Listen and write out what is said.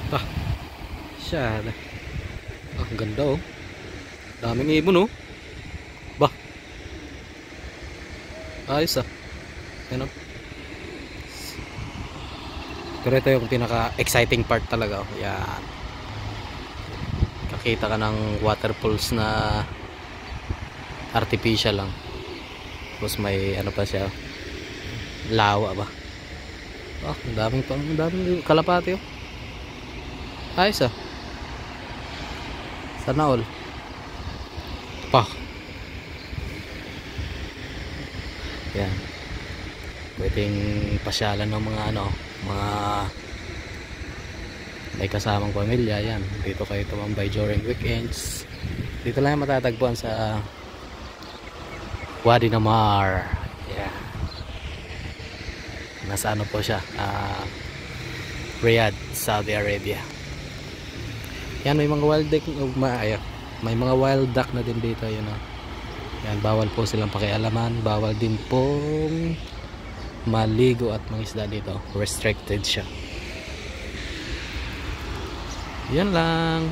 Ah, siya. Ah, ang ganda oh. Daming ibon oh. Bah. Ayos ah. Yan oh. Pero ito yung pinaka-exciting part talaga oh. Yan. Kakita ka ng waterfalls na artificial lang. Tapos may ano pa siya. Lawa ba? Ah, ang daming kalapati oh. Ayos ah. Sana all. Pa. Yan. Pwedeng pasyalan ng mga ano, mga may kasamang pamilya. Yan. Dito kayo tumambay during weekends. Dito lang matatagpuan sa Wadi Namar. Yan. Nasa ano po siya? Riyadh, Saudi Arabia. Yan, may mga wild duck, may mga wild duck na din dito, yun oh. Yan, bawal po silang pakialaman, bawal din pong maligo at mangisda dito, restricted siya. Yan lang.